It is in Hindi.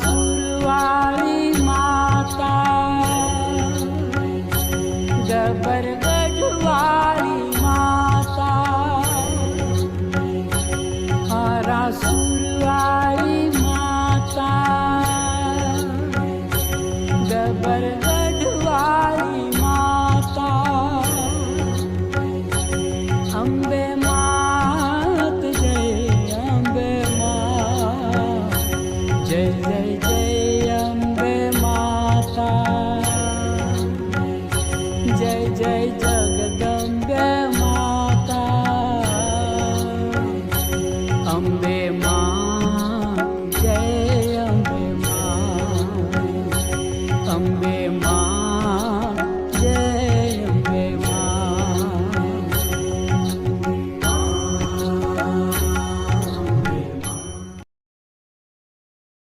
सुरवारी माता गबरगढ़वाली माता हरा सुरवारी माता गबरगढ़वाली माता अम्बे मात जय अम्बे मात जय जय जय अम्बे माता जय जय जगदम्बे माता अम्बे मात जय अम्बे मात अम्बे